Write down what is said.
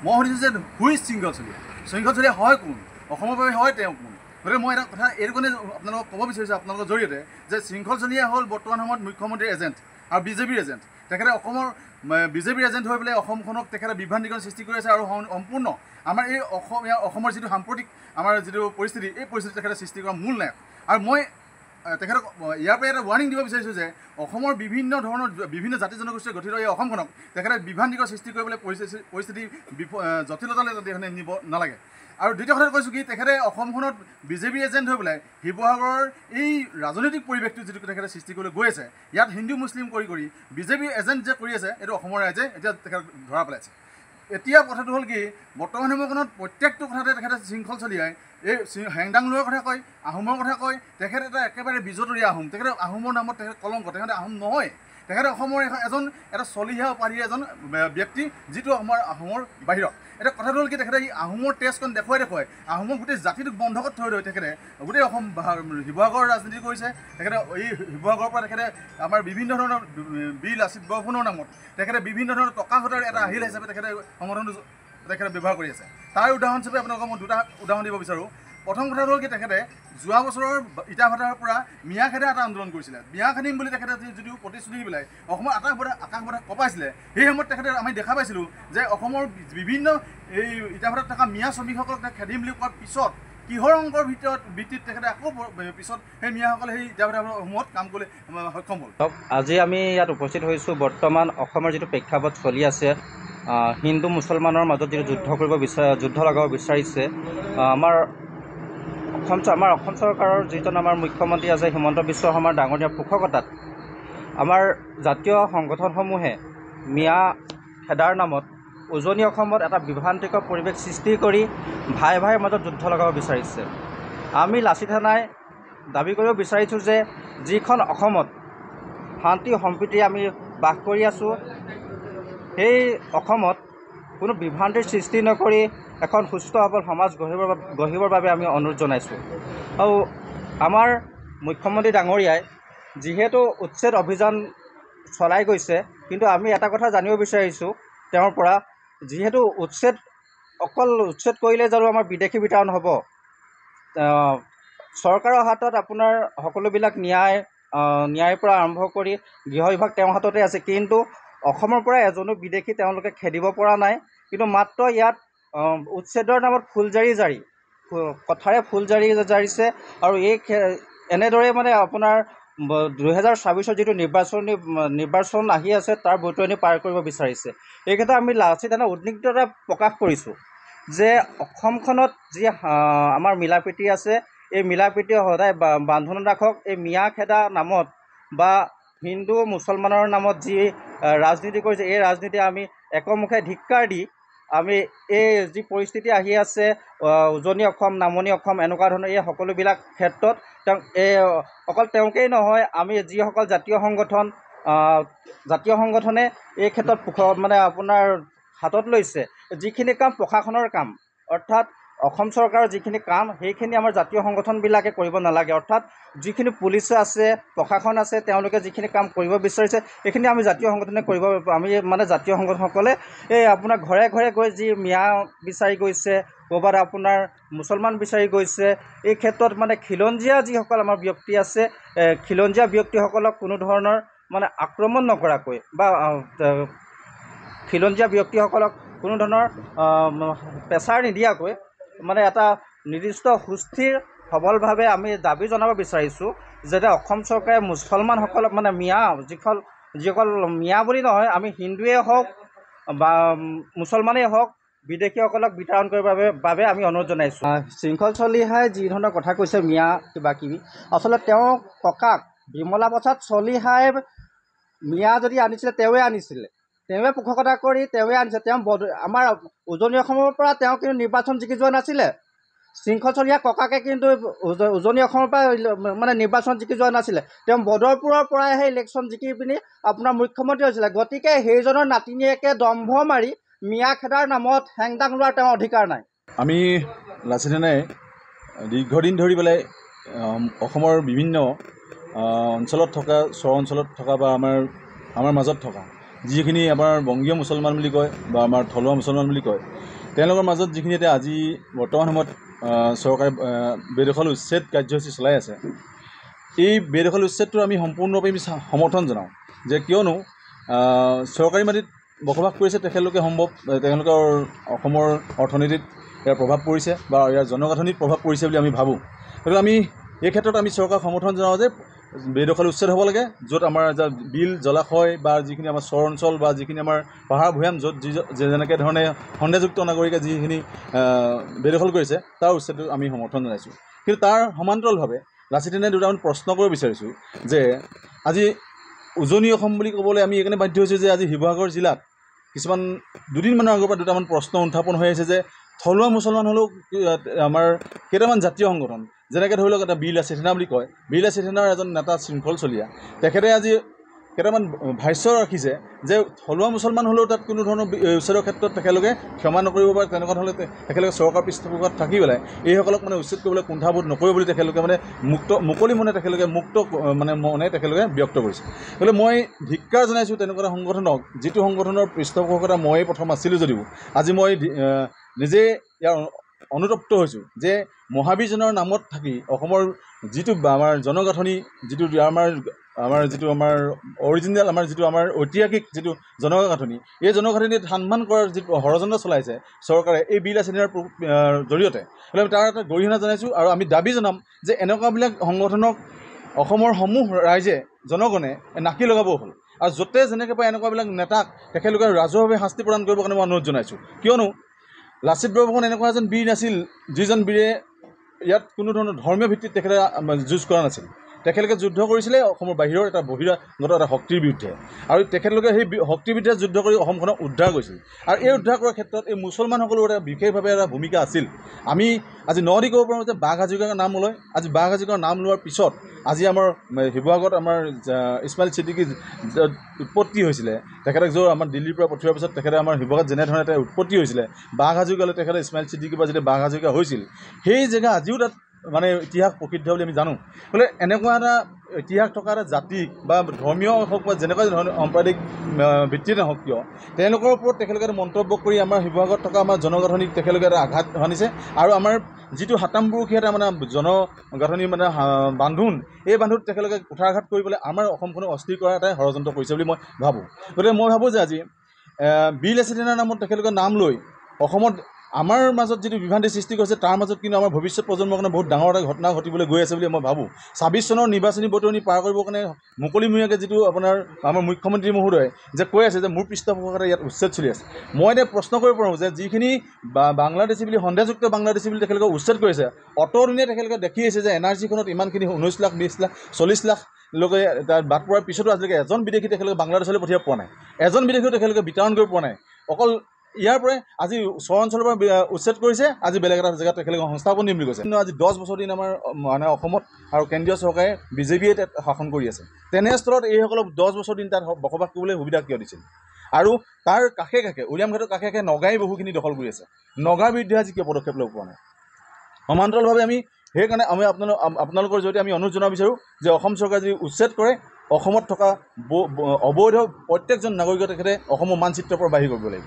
মই সুধিছোঁ যে হুইচ শৃংখলচলীয়া হয় কোন, অসমৰ বাবে হয় তেওঁ কোন? গতিকে মই এটা কথা এইটো কাৰণে আপোনালোকক ক'ব বিচাৰিছোঁ আপোনালোকৰ জৰিয়তে যে শৃংখলচলীয়া হ'ল বৰ্তমান সময়ত মুখ্যমন্ত্ৰীৰ এজেণ্ট আৰু বিজেপিৰ এজেণ্ট। তেখেতে অসমৰ বিজেপিৰ এজেণ্ট হৈ পেলাই অসমখনক তেখেতে বিভ্ৰান্তিকৰণ সৃষ্টি কৰি আছে আৰু সম্পূৰ্ণ আমাৰ এই অসমৰ যিটো সাম্প্ৰতিক আমাৰ যিটো পৰিস্থিতি, এই পৰিস্থিতি তেখেতে সৃষ্টি কৰা মূল নায়ক। আৰু মই তেখেতক ইয়াৰ পৰা এটা ৱাৰ্ণিং দিব বিচাৰিছোঁ যে অসমৰ বিভিন্ন জাতি জনগোষ্ঠীয়ে গঠিত এই অসমখনক তেখেতে বিভ্ৰান্তিকৰ সৃষ্টি কৰিবলৈ পৰিস্থিতি জটিলতালৈ যাতে নিব নালাগে। আৰু দ্বিতীয় কথাটো কৈছোঁ কি, তেখেতে অসমখনত বিজেপি এজেণ্ট হৈ পেলাই শিৱসাগৰৰ এই ৰাজনৈতিক পৰিৱেশটো যিটো তেখেতে সৃষ্টি কৰিবলৈ গৈ আছে, ইয়াত হিন্দু মুছলিম কৰি বিজেপি এজেণ্ট যে কৰি আছে, এইটো অসমৰ ৰাইজে এতিয়া তেখেতক ধৰা পেলাইছে। এতিয়া কথাটো হ'ল কি, বৰ্তমান সময়খনত প্ৰত্যেকটো কথাতে তেখেতে শৃংখলচলীয়াই এই হেংদাংলুৰৰ কথা কয়, আহোমৰ কথা কয়। তেখেতে এটা একেবাৰে বিজতৰীয়া আহোম, তেখেতে আহোমৰ নামত তেখেতে কলংক, তেখেতে আহোম নহয়। তেখেতে অসমৰ এটা চলিহা উপাধিৰ এজন ব্যক্তি, যিটো আমাৰ অসমৰ বাহিৰত। এতিয়া কথাটো হ'ল কি, তেখেতে এই আহোমৰ তেজখন দেখুৱাই আহোমৰ গোটেই জাতিটোক বন্ধকত থৈ তেখেতে গোটেই অসম শিৱসাগৰৰ ৰাজনীতি কৰিছে। তেখেতে এই শিৱসাগৰৰ পৰা তেখেতে আমাৰ বিভিন্ন ধৰণৰ বীৰ লাচিত বৰফুকনৰ নামত তেখেতে বিভিন্ন ধৰণৰ টকা ঘটাৰ এটা আহিল হিচাপে তেখেতে সংগঠনটো তেখেতে ব্যৱহাৰ কৰি আছে। তাৰ উদাহৰণ হিচাপে আপোনালোকক মই দুটা উদাহৰণ দিব বিচাৰোঁ। প্ৰথম কথাটো হ'ল কি, তেখেতে যোৱা বছৰৰ ইটাভাটাৰ পৰা মিয়াখেদা এটা আন্দোলন কৰিছিলে। মিয়া খান্দিম বুলি তেখেতে যদিও প্ৰতিশ্ৰুতি দি পেলাই অসমৰ আকাশ বতাহ কঁপাইছিলে, সেই সময়ত তেখেতে আমি দেখা পাইছিলোঁ যে অসমৰ বিভিন্ন এই ইটাভাটাত থকা মিয়া শ্ৰমিকসকলক খেদিম বুলি কোৱাৰ পিছত কিহৰ অংকৰ ভিত্তিত তেখেতে আকৌ পিছত সেই মিয়াসকলে সেই ইটাভাটাসমূহত কাম কৰিবলৈ সক্ষম হ'ল। আজি আমি ইয়াত উপস্থিত হৈছোঁ। বৰ্তমান অসমৰ যিটো প্ৰেক্ষাপট চলি আছে, হিন্দু মুছলমানৰ মাজত যিটো যুদ্ধ লগাব বিচাৰিছে, আমাৰ অসম চৰকাৰৰ যিজন আমাৰ মুখ্যমন্ত্ৰী আছে হিমন্ত বিশ্ব শৰ্মাৰ ডাঙৰীয়া পোষকতাত আমাৰ জাতীয় সংগঠনসমূহে মিয়া খেদাৰ নামত উজনি অসমত এটা বিভ্ৰান্তিকৰ পৰিৱেশ সৃষ্টি কৰি ভাই ভাইৰ মাজত যুদ্ধ লগাব বিচাৰিছে। আমি লাচিত সেনাই দাবী কৰিব বিচাৰিছোঁ যে যিখন অসমত শান্তি সম্প্ৰীতি আমি বাস কৰি আছোঁ, সেই অসমত কোনো বিভ্ৰান্তিৰ সৃষ্টি নকৰি এখন সুস্থ সবল সমাজ গঢ়িবৰ বাবে আমি অনুৰোধ জনাইছোঁ। আৰু আমাৰ মুখ্যমন্ত্ৰী ডাঙৰীয়াই যিহেতু উচ্ছেদ অভিযান চলাই গৈছে, কিন্তু আমি এটা কথা জানিব বিচাৰিছোঁ তেওঁৰ পৰা, যিহেতু অকল উচ্ছেদ কৰিলে জানো আমাৰ বিদেশী বিতৰণ হ'ব? চৰকাৰৰ হাতত আপোনাৰ সকলোবিলাক ন্যায়ৰ পৰা আৰম্ভ কৰি গৃহ বিভাগ তেওঁৰ হাততে আছে, কিন্তু অসমৰ পৰা এজনো বিদেশী তেওঁলোকে খেদিব পৰা নাই। কিন্তু মাত্ৰ ইয়াত উচ্ছেদৰ নামত কথাৰে ফুল জাৰিছে। আৰু এনেদৰে মানে আপোনাৰ 2024 যিটো নিৰ্বাচন আহি আছে, তাৰ বৈতৰণি পাৰ কৰিব বিচাৰিছে। এই ক্ষেত্ৰত আমি লাচিত সেনাই উদ্বিগ্নতা প্ৰকাশ কৰিছোঁ যে অসমখনত যি আমাৰ মিলাপ্ৰীতি আছে, এই মিলাপ্ৰীতি সদায় বান্ধোনত ৰাখক। এই মিয়া খেদা নামত বা হিন্দু মুছলমানৰ নামত যি ৰাজনীতি কৰিছে, এই ৰাজনীতি আমি একমুখে ধিক্কাৰ দি আমি এই যি পৰিস্থিতি আহি আছে উজনি অসম, নামনি অসম, এনেকুৱা ধৰণৰ এই সকলোবিলাক ক্ষেত্ৰত অকল তেওঁকেই নহয়, আমি যিসকল জাতীয় সংগঠনে এই ক্ষেত্ৰত মানে আপোনাৰ হাতত লৈছে যিখিনি কাম প্ৰশাসনৰ কাম, অৰ্থাৎ অসম চৰকাৰৰ যিখিনি কাম, সেইখিনি আমাৰ জাতীয় সংগঠনবিলাকে কৰিব নালাগে। অৰ্থাৎ যিখিনি পুলিচ আছে, প্ৰশাসন আছে, তেওঁলোকে যিখিনি কাম কৰিব বিচাৰিছে সেইখিনি আমি জাতীয় সংগঠনে জাতীয় সংগঠনসকলে এই আপোনাৰ ঘৰে ঘৰে গৈ যি মিয়া বিচাৰি গৈছে, ক'ৰবাত আপোনাৰ মুছলমান বিচাৰি গৈছে, এই ক্ষেত্ৰত মানে খিলঞ্জীয়া যিসকল আমাৰ ব্যক্তি আছে, খিলঞ্জীয়া ব্যক্তিসকলক কোনো ধৰণৰ মানে আক্ৰমণ নকৰাকৈ বা খিলঞ্জীয়া ব্যক্তিসকলক কোনো ধৰণৰ প্ৰেছাৰ নিদিয়াকৈ মানে এটা নিৰ্দিষ্ট সুস্থিৰ সবলভাৱে আমি দাবী জনাব বিচাৰিছোঁ যাতে অসম চৰকাৰে মুছলমানসকলক মানে যিসকল মিয়া বুলি নহয়, আমি হিন্দুৱে হওক বা মুছলমানেই হওক, বিদেশীসকলক বিতৰণ কৰিবৰ বাবে আমি অনুৰোধ জনাইছোঁ। শৃংখলচলিহাই যি ধৰণৰ কথা কৈছে মিয়া কিবা কিবি, আচলতে তেওঁ ককাক বিমলা প্ৰসাদ চলিহাই মিয়া যদি আনিছিলে, তেওঁৱে পোষকতা কৰি তেওঁৱে আনিছে। তেওঁ আমাৰ উজনি অসমৰ পৰা তেওঁ কিন্তু নিৰ্বাচন জিকি যোৱা নাছিলে। শৃংখলচলীয়া ককাকে কিন্তু উজনি অসমৰ পৰা মানে নিৰ্বাচন জিকি যোৱা নাছিলে। তেওঁ বদৰপুৰৰ পৰাইহে ইলেকশ্যন জিকি পিনি আপোনাৰ মুখ্যমন্ত্ৰী হৈছিলে। গতিকে সেইজনৰ নাতিনীয়েকে দম্ভ মাৰি মিয়া খেদাৰ নামত হেংদাং লোৱাৰ তেওঁৰ অধিকাৰ নাই। আমি লাচিত সেনাই দীৰ্ঘদিন ধৰি পেলাই অসমৰ বিভিন্ন অঞ্চলত থকা, চৰ অঞ্চলত থকা বা আমাৰ মাজত থকা যিখিনি আমাৰ বংগীয় মুছলমান বুলি কয় বা আমাৰ থলুৱা মুছলমান বুলি কয়, তেওঁলোকৰ মাজত যিখিনি এতিয়া আজি বৰ্তমান সময়ত চৰকাৰে বেদখল উচ্ছেদ কাৰ্যসূচী চলাই আছে, এই বেদখল উচ্ছেদটো আমি সম্পূৰ্ণৰূপে সমৰ্থন জনাওঁ। যে কিয়নো চৰকাৰী মাটিত বসবাস কৰিছে তেখেতলোকে সম্ভৱ তেওঁলোকৰ অসমৰ অৰ্থনীতিত ইয়াৰ প্ৰভাৱ পৰিছে বা ইয়াৰ জনগাঁথনিত প্ৰভাৱ পৰিছে বুলি আমি ভাবোঁ। গতিকে আমি এই ক্ষেত্ৰত আমি চৰকাৰক সমৰ্থন জনাওঁ যে বেদখল উচ্ছেদ হ'ব লাগে, য'ত আমাৰ বিল জলাশয় বা যিখিনি আমাৰ চৰ অঞ্চল বা যিখিনি আমাৰ পাহাৰ ভৈয়াম য'ত যেনেকৈ ধৰণে সন্দেহযুক্ত নাগৰিকে যিখিনি বেদখল কৰিছে তাৰ উচ্ছেদটো আমি সমৰ্থন জনাইছোঁ। কিন্তু তাৰ সমান্তৰালভাৱে লাচিত সেনাই দুটামান প্ৰশ্ন কৰিব বিচাৰিছোঁ যে আজি উজনি অসম বুলি ক'বলৈ আমি এইকাৰণে বাধ্য হৈছোঁ যে আজি শিৱসাগৰ জিলাত কিছুমান দুদিনমানৰ আগৰ পৰা দুটামান প্ৰশ্ন উত্থাপন হৈ আছে যে থলুৱা মুছলমান হ'লেও আমাৰ কেইটামান জাতীয় সংগঠন, যেনেকৈ ধৰি লওক এটা বীৰ লাচিত সেনা বুলি কয়, বীৰ লাচিত সেনাৰ এজন নেতা শৃংখল চলিয়া, তেখেতে আজি কেইটামান ভাষ্য ৰাখিছে যে থলুৱা মুছলমান হ'লেও তাত কোনো ধৰণৰ উচ্ছেদৰ ক্ষেত্ৰত তেখেতলোকে ক্ষমা নকৰিব পাৰে, তেনেকুৱা ধৰণে তেখেতলোকে চৰকাৰ পৃষ্ঠপোষকত থাকি পেলাই এইসকলক মানে উচ্ছেদ কৰিবলৈ কুণ্ঠাবোধ নকৰিব বুলি তেখেতলোকে মানে মুকলি মনে তেখেতলোকে মনে তেখেতলোকে ব্যক্ত কৰিছে। গতিকে মই ধিক্কাৰ জনাইছোঁ তেনেকুৱা এটা সংগঠনক, যিটো সংগঠনৰ পৃষ্ঠপোষকতা ময়েই প্ৰথম আছিলোঁ যদিও আজি মই নিজে ইয়াৰ অনুতপ্ত হৈছোঁ যে মহাবীৰজনৰ নামত থাকি অসমৰ যিটো আমাৰ জনগাঁথনি, যিটো আমাৰ অৰিজিনেল আমাৰ ঐতিহাসিক যিটো জনগাঁথনি, এই জনগাঁথনি সন্মান কৰাৰ যিটো ষড়যন্ত্ৰ চলাইছে চৰকাৰে এই বীৰ লাচিত সেনাৰ জৰিয়তে, তাৰ এটা গৰিহণা জনাইছোঁ। আৰু আমি দাবী জনাম যে এনেকুৱাবিলাক সংগঠনক অসমৰ সমূহ ৰাইজে জনগণে নাকি লগাব হ'ল, আৰু য'তে যেনেকৈ পায় এনেকুৱাবিলাক নেতাক তেখেতলোকে ৰাজহুৱাভাৱে শাস্তি প্ৰদান কৰিবৰ কাৰণে মই অনুৰোধ জনাইছোঁ। কিয়নো লাচিত বৰফুকন এনেকুৱা এজন বীৰ নাছিল যিজন বীৰে ইয়াত কোনো ধৰণৰ ধৰ্মীয় ভিত্তিত তেখেতে যুঁজ কৰা নাছিল। তেখেতলোকে যুদ্ধ কৰিছিলে অসমৰ বাহিৰৰ এটা বহিৰাগত এটা শক্তিৰ বিৰুদ্ধে, আৰু তেখেতলোকে সেই শক্তিৰ বিৰুদ্ধে যুদ্ধ কৰি অসমখনক উদ্ধাৰ কৰিছিল। আৰু এই উদ্ধাৰ কৰাৰ ক্ষেত্ৰত এই মুছলমানসকলৰ এটা বিশেষভাৱে এটা ভূমিকা আছিল। আমি আজি নদি ক'ব পাৰোঁ যে বাঘ হাজৰিকাৰ নাম লয়, আজি বাঘ হাজৰিকাৰ নাম লোৱাৰ পিছত আজি আমাৰ শিৱসাগৰত আমাৰ ইছমাইল ছিদ্দিকী উৎপত্তি হৈছিলে, তেখেতক য'ত আমাৰ দিল্লীৰ পৰা পঠিওৱাৰ পিছত তেখেতে আমাৰ শিৱসাগৰত যেনেধৰণে এটা উৎপত্তি হৈছিলে, বাঘ হাজৰিকালৈ তেখেতে ইছমাইল ছিদ্দিকীৰ পৰা যেতিয়া বাঘ হাজৰিকা হৈছিল, সেই জেগা আজিও তাত মানে ইতিহাস প্ৰসিদ্ধ বুলি আমি জানো। বোলে এনেকুৱা এটা ইতিহাস থকা এটা জাতিক বা ধৰ্মীয় হওক বা যেনেকুৱা ধৰণৰ সাম্প্ৰদায়িক ভিত্তিতে হওক কিয়, তেওঁলোকৰ ওপৰত তেখেতলোকে এটা মন্তব্য কৰি আমাৰ শিৱসাগৰত থকা আমাৰ জনগাঁথনিক তেখেতলোকে এটা আঘাত সানিছে। আৰু আমাৰ যিটো সাতামপুৰুষীয়া এটা মানে জনগাঁথনি মানে বান্ধোন, এই বান্ধোন তেখেতলোকে কুঠাৰাঘাত কৰি পেলাই আমাৰ অসমখনক অস্থিৰ কৰা এটা ষড়যন্ত্ৰ কৰিছে বুলি মই ভাবোঁ। গতিকে মই ভাবোঁ যে আজি বীৰ লাচিত সেনাৰ নামত তেখেতলোকে নাম লৈ অসমত আমাৰ মাজত যিটো বিভ্ৰান্তি সৃষ্টি কৰিছে, তাৰ মাজত কিন্তু আমাৰ ভৱিষ্যত প্ৰজন্মৰ কাৰণে বহুত ডাঙৰ এটা ঘটনা ঘটিবলৈ গৈ আছে বুলি মই ভাবোঁ। ২৬ চনৰ নিৰ্বাচনী বতৰণি পাৰ কৰিবৰ কাৰণে মুকলিমূৰীয়াকৈ যিটো আপোনাৰ আমাৰ মুখ্যমন্ত্ৰী মহোদয়ে যে কৈ আছে যে মোৰ পৃষ্ঠপোষকতা ইয়াত উচ্ছেদ চলি আছে, মই এতিয়া প্ৰশ্ন কৰিব পাৰোঁ যে যিখিনি বাংলাদেশী বুলি সন্দেহযুক্ত বাংলাদেশী বুলি তেখেতলোকে উচ্ছেদ কৰিছে, অতদিনে তেখেতলোকে দেখি আহিছে যে NRCখনত ইমানখিনি 19 লাখ 20 লাখ 40 লাখ লোকে তাৰ বাদ পৰাৰ পিছতো আজিলৈকে এজন বিদেশী তেখেতলোকে বাংলাদেশলৈ পঠিয়াব পৰা নাই, এজন বিদেশীও তেখেতলোকে বিতৰণ কৰিব পৰা নাই। অকল ইয়াৰ পৰাই আজি চৰ অঞ্চলৰ পৰা উচ্ছেদ কৰিছে, আজি বেলেগ এটা জেগাত তেখেতলোকে সংস্থাপন দিম বুলি কৈছে। কিন্তু আজি 10 বছৰ দিন আমাৰ মানে অসমত আৰু কেন্দ্ৰীয় চৰকাৰে বিজেপিয়ে তাত শাসন কৰি আছে, তেনেস্থলত এইসকলক 10 বছৰ দিন তাত বসবাস কৰিবলৈ সুবিধা কিয় দিছিল? আৰু তাৰ কাষে কাষে উলিয়ামঘাটৰ কাষে কাষে নগাই বহুখিনি দখল কৰি আছে, নগাৰ বিৰুদ্ধে আজি কিয় পদক্ষেপ ল'ব পৰা নাই? সমান্তৰালভাৱে আমি সেইকাৰণে আপোনালোকৰ জৰিয়তে আমি অনুৰোধ জনাব বিচাৰোঁ যে অসম চৰকাৰে যদি উচ্ছেদ কৰে, অসমত থকা অবৈধ প্ৰত্যেকজন নাগৰিকক তেখেতে অসমৰ মানচিত্ৰৰ পৰা বাহিৰ কৰিব লাগিব।